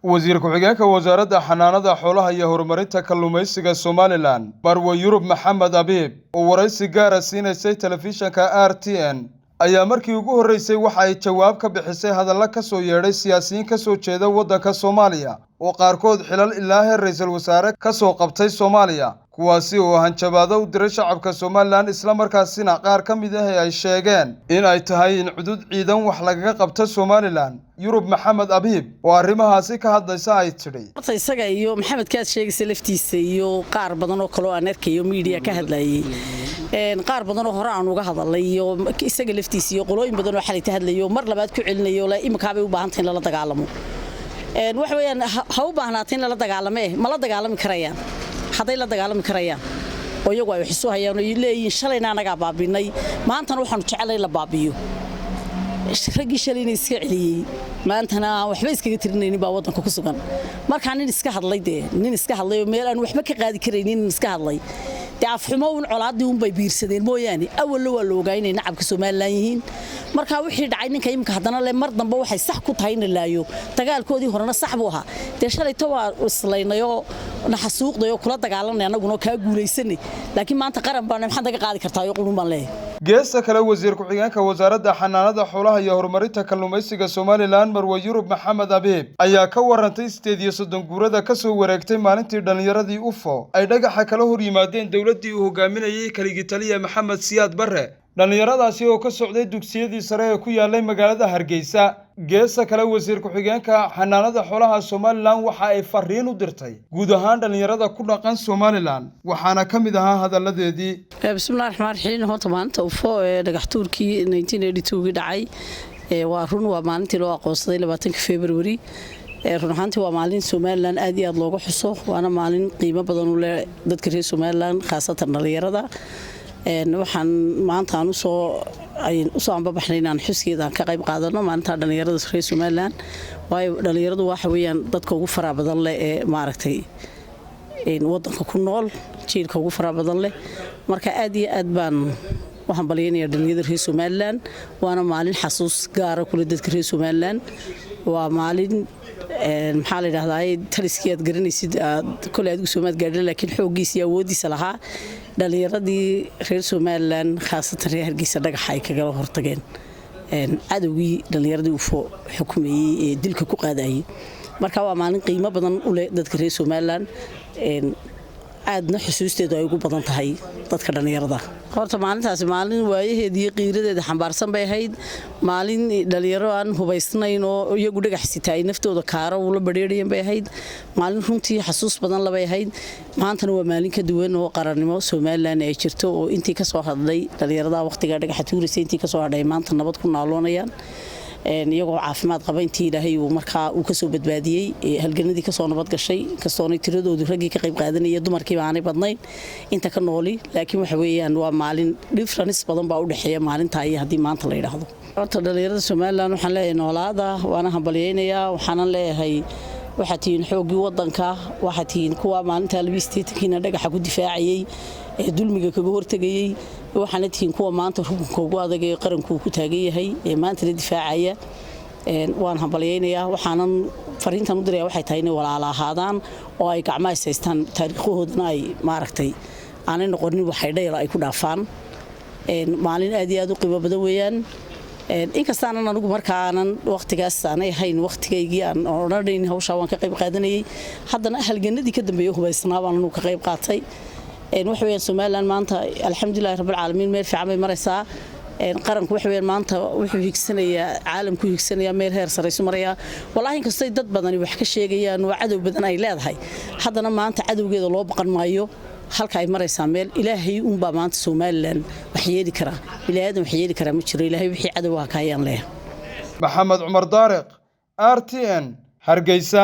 wasiir ku-xigeenka wasaaradda xanaanada xoolaha iyo horumarinta kalluumaysiga Somaliland Marwo Yurub Maxamed Abiib oo waraysi gaar ah siinaysay telefishinka RTN ayaa markii ugu horeysay waxa ay jawaab ka bixisay hadallo ka soo yeedhay siyaasiyiin ka soo jeeda waddanka Soomaaliya oo qaarkood xilal ilaa heer ra'iisul wasaare ka soo qabtay Soomaaliya kuwaasi oo hanjabaado u diray shacabka Somaliland isla markaasina qaar ka mid ah ay sheegeen in ay tahay in cudud ciidan wax lagaga qabto Somaliland Yurub Maxamed Abiib oo arrimahaasi ka hadlaysa ay tiri isaga iyo Maxamed kaas sheegay laftiisa iyo qaar badan oo kale oo aan arkayo media ka hadlayay qaar badan oo hore aan uga hadalay iyo isaga laftiisa iyo qolooyin badan oo xalay hadlayo mar labaad ku celinayo la imika bay u baahan tahay in la dagaalamo wax weeyaan ha u baahnaateen in la dagaalamo ma la dagaalami karayaan haday la dagaalami karayaan oo iyagu ay xisu hayaan oo leeyihiin shalayna anaga baabinay maantana waxaan jecelahay la baabiyo ragii shalayna iska celiyay maantana waxba iskaga tirinaynin baa wadanka ku sugan marka nin iska hadlay meel aan waxba ka qaadi kareynin iska hadlay afxumo un colaadii un bay biirsadeen mooyaane awal waa la ogaayay nacabka Soomaaliland yihiin marka wixii dhacay ninka imka hadana le mar dambe waxay sax ku tahay in laayo dagaalkoodii horena sax buu ahaa shalayto waa islaynayo naxasuuqdayo kula dagaalanay anaguna ka guuleysanay laakiin maanta qaran baan maxad ka qaadi kartaa iyo qulun baan leeyahay geesta kale wasiir ku-xigeenka wasaaradda xanaanada xoolaha iyo horumarinta kalluumaysiga Somaliland Marwo Yurub Maxamed Abiib ayaa ka warantay 38 guurada ka soo wareegtay maalintii dhalinyaradii UFO ay dhagaxa kala hor yimaadeen dawladii uu hogaaminayay kaligii taliye Maxamed Siyaad Barre dhalinyaradaasi oo ka socday dugsiyadii sare ee ku yaalay magaalada Hargeysa geesta kale wasiir ku-xigeenka xanaanada xoolaha Somaliland waxa ay fariin u dirtay guud ahaan dhalinyarada ku dhaqan Somaliland waxaana kamid ahaa hadaladeedii bismillaahir rahmaanir rahiim horta maanta UFO ee dhagaxtuurkii 1982 dhacay waa run waa maalintii loo aqoonsaday 20 February run ahaantii waa maalin Somaliland aad iyo aad looga xuso waana maalin qiimo badan u leh dadka reer Somaliland khaasatan dhalinyarada waxaan maanta aan u soo anbabaxnay inaan xuskeeda ka qayb qaadano maalinta dhalinyarada reer Somaliland waayo dhalinyaradu waxa weeyaan dadka ugu faraha badan leh ee maaragtay wadanka ku nool jiilka ugu faraha badan leh marka aad iyo aad baan waxaan baliyeenayaa dhalinyarada reer Somaliland waana maalin xasuus gaar ah kula dadka reer Somaliland waa maalin maxaa la yiraahdaa taliskiyaad garanaysid kale aad u Soomaad gaadhay laakiin xoogiisa iyo awoodiisa lahaa dhalinyaradii reer Somaliland khaasatan reer Hargeysa dhagax ay kaga hortageen cadawgii dhalinyaradii UFO xukumayay ee dilka ku qaadayay marka waa maalin qiimo badan u leh dadka reer Somaliland aadna xusuusteedu ay ugu badan tahay dadka dhalinyarada horta maalintaasi maalin waayaheedii qiiradeeda xambaarsan bay ahayd maalin dhalinyaro aan hubaysnayn oo iyagu dhagax sitay naftooda kaaro ula badheeriyeen bay ahayd maalin runtii xasuus badan labay ahayd maantana waa maalin ka duwan oo qarannimo Somaliland ay jirto oo intii ka soo hadlay dhalinyarada waqtiga dhagaxa tuurisay intii ka soo hadhay maanta nabad ku naaloonayaan iyagoo caafimaad qaba intii Ilaahay uu markaa uu ka soo badbaadiyay halganadii ka soo nabad gashay kastoonay tiradoodu ragii ka qayb qaadanaya dumarkii baanay badnayn inta ka nooli laakiin waxa weeyaan waa maalin difference badan baa u dhaxeeya maalinta iyo hadii maanta la yiraahdo horta dhalinyarada Somaliland waxaan leeyahay noolaada waana hambalyeynaya waxaan leeyahay waxa tiin xoogii wadanka waxa tiin kuwa maalinta 20 dhagaxa ku difaacayay ee dulmiga kaga hortagayay waxaana tiin kuwa maanta rukunka ugu adag ee qaranku ku taagan yahay ee maanta la difaacaya waan hambalyeynaya waxaanan fariintan u diray waxay tahay in walaalo ahaadaan oo ay gacmaha haystaan taariikhoodna ay maaragtay aanay noqonin waxay dhayl ay ku dhaafaan maalin aad iyo aad u qiimo badan weeyaan inkastana anagu markaanan waqtigaas aanay hayn waqtigeygii aan oranayn hawsha waan ka qayb qaadanayay haddana halganadii ka dambeeyay hubaysnaa baan anu ka qayb qaatay wax weeyaan Somaliland maanta alxamdulillah rabbil caalamiin meel fiican bay maraysaa qaranku wax weeyaan maanta wuxuu higsanayaa caalamku higsanayaa meel heer sareyso maraya wallahi inkastoo dad badan wax ka sheegayaan oo cadow badan ay leedahay haddana maanta cadowgeeda loo baqan maayo halka ay maraysaa meel Ilaahay uun baa maanta Somaliland wax yeeli kara ilaahay wax yeeli kara ma jiro Ilaahay wixii cadow ah ka ayaan leeyahay Maxamed Umar Daariq RTN Hargeysa